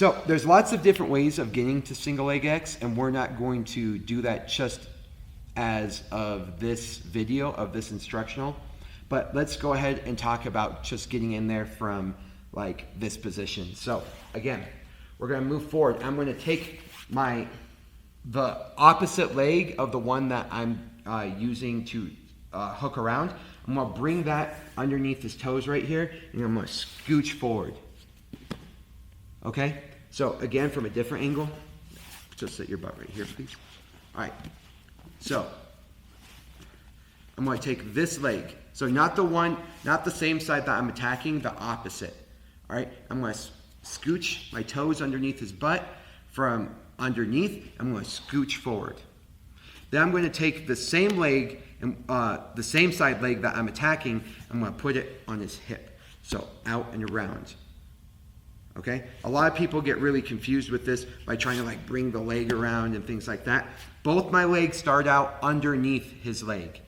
So there's lots of different ways of getting to single leg X, and we're not going to do that just as of this video, of this instructional. But let's go ahead and talk about just getting in there from like this position. So again, we're going to move forward. I'm going to take the opposite leg of the one that I'm using to hook around. I'm going to bring that underneath his toes right here, and I'm going to scooch forward. Okay? So again, from a different angle, just sit your butt right here, please. All right. So I'm going to take this leg. So not the same side that I'm attacking, the opposite. All right? I'm going to scooch my toes underneath his butt. From underneath, I'm going to scooch forward. Then I'm going to take the same leg, and the same side leg that I'm attacking, I'm going to put it on his hip. So out and around. Okay? A lot of people get really confused with this by trying to like bring the leg around and things like that. Both my legs start out underneath his leg.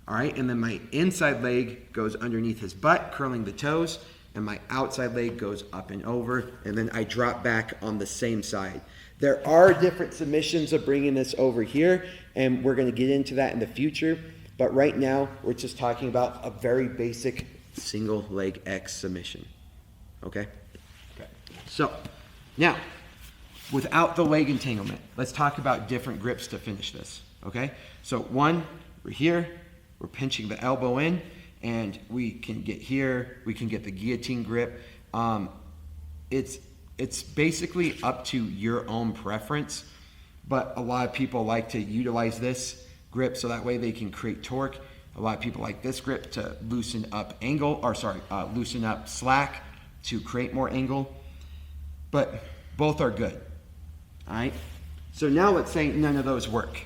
All right? And then my inside leg goes underneath his butt, curling the toes, and my outside leg goes up and over, and then I drop back on the same side. There are different submissions of bringing this over here, and we're going to get into that in the future. But right now, we're just talking about a very basic single leg X submission. Okay? Okay. So, now, without the leg entanglement, let's talk about different grips to finish this. Okay? So, one, we're here, we're pinching the elbow in, and we can get here, we can get the guillotine grip. It's basically up to your own preference, but a lot of people like to utilize this grip so that way they can create torque. A lot of people like this grip to loosen up loosen up slack to create more angle, but both are good. All right, so now let's say none of those work.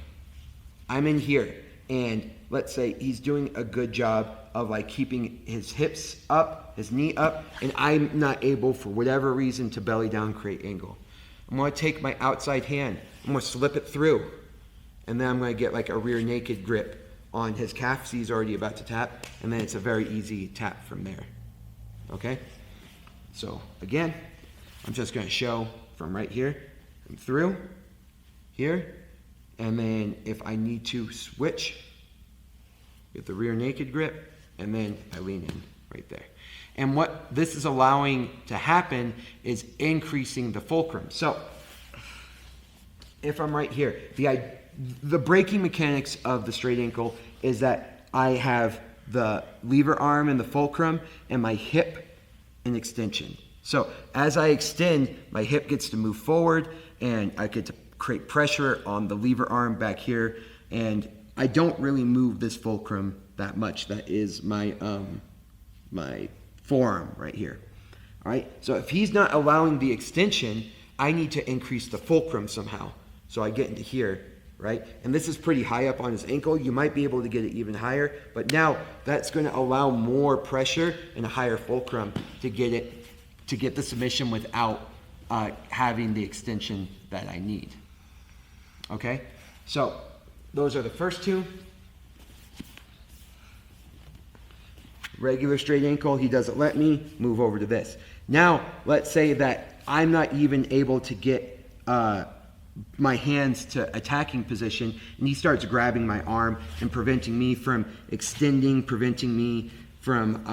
I'm in here, and let's say he's doing a good job of like keeping his hips up, his knee up, and I'm not able for whatever reason to belly down, create angle. I'm going to take my outside hand, I'm going to slip it through, and then I'm going to get like a rear naked grip on his calf, so he's already about to tap, and then it's a very easy tap from there. Okay? So again, I'm just going to show from right here, I'm through, here, and then if I need to switch, get the rear naked grip, and then I lean in right there. And what this is allowing to happen is increasing the fulcrum. So if I'm right here, the braking mechanics of the straight ankle is that I have the lever arm and the fulcrum and my hip in extension. So as I extend, my hip gets to move forward, and I get to create pressure on the lever arm back here, and I don't really move this fulcrum that much. That is my my forearm right here. All right, so if he's not allowing the extension, I need to increase the fulcrum somehow. So I get into here, right? And this is pretty high up on his ankle. You might be able to get it even higher, but now that's going to allow more pressure and a higher fulcrum to get the submission without having the extension that I need. Okay, so those are the first two. Regular straight ankle, he doesn't let me move over to this. Now, let's say that I'm not even able to get my hands to attacking position, and he starts grabbing my arm and preventing me from extending, preventing me from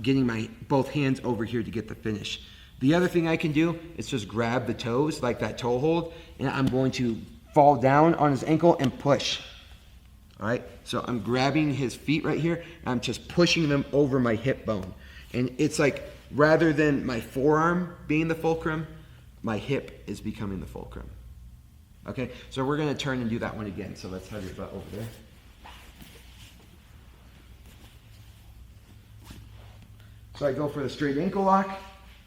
getting my both hands over here to get the finish. The other thing I can do is just grab the toes, like that toe hold, and I'm going to fall down on his ankle and push. All right, so I'm grabbing his feet right here, and I'm just pushing them over my hip bone. And it's like, rather than my forearm being the fulcrum, my hip is becoming the fulcrum. Okay, so we're gonna turn and do that one again. So let's have your butt over there. So I go for the straight ankle lock,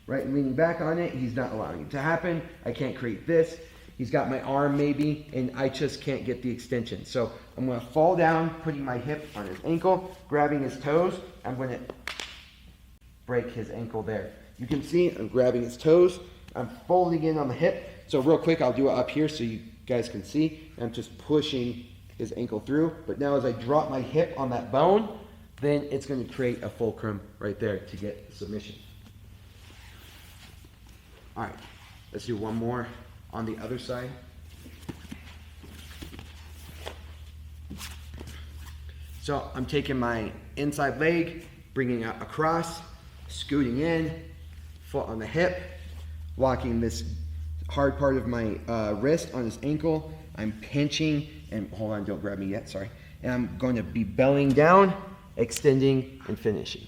right, and leaning back on it. He's not allowing it to happen. I can't create this. He's got my arm maybe, and I just can't get the extension. So I'm going to fall down, putting my hip on his ankle, grabbing his toes. I'm going to break his ankle there. You can see I'm grabbing his toes. I'm folding in on the hip. So real quick, I'll do it up here so you guys can see. I'm just pushing his ankle through. But now as I drop my hip on that bone, then it's going to create a fulcrum right there to get the submission. All right. Let's do one more on the other side. So I'm taking my inside leg, bringing it across, scooting in, foot on the hip, locking this hard part of my wrist on his ankle. I'm pinching, and hold on, don't grab me yet, sorry. And I'm going to be bellying down, extending, and finishing.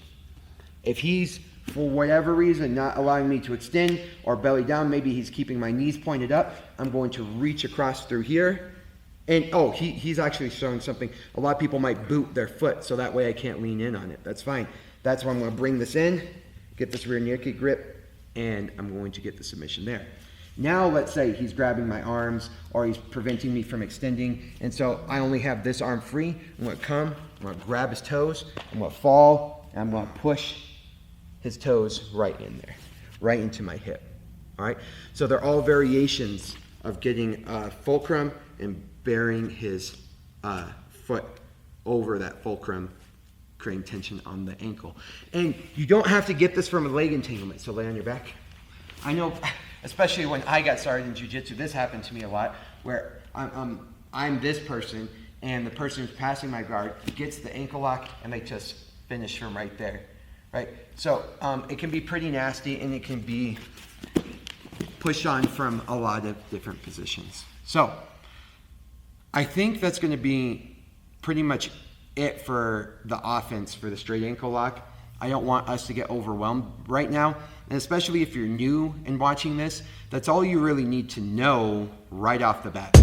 If he's, for whatever reason, not allowing me to extend or belly down, maybe he's keeping my knees pointed up, I'm going to reach across through here. And oh, he's actually showing something. A lot of people might boot their foot, so that way I can't lean in on it. That's fine. That's why I'm going to bring this in, get this rear naked grip, and I'm going to get the submission there. Now let's say he's grabbing my arms or he's preventing me from extending, and so I only have this arm free. I'm going to come, I'm going to grab his toes, I'm going to fall, and I'm going to push his toes right in there, right into my hip. All right, so they're all variations of getting fulcrum and bearing his foot over that fulcrum, creating tension on the ankle. And you don't have to get this from a leg entanglement, so lay on your back. I know, especially when I got started in Jiu Jitsu, this happened to me a lot, where I'm this person, and the person who's passing my guard gets the ankle lock, and they just finish from right there, right? So it can be pretty nasty, and it can be pushed on from a lot of different positions. So I think that's going to be pretty much it for the offense for the straight ankle lock. I don't want us to get overwhelmed right now, and especially if you're new and watching this, that's all you really need to know right off the bat.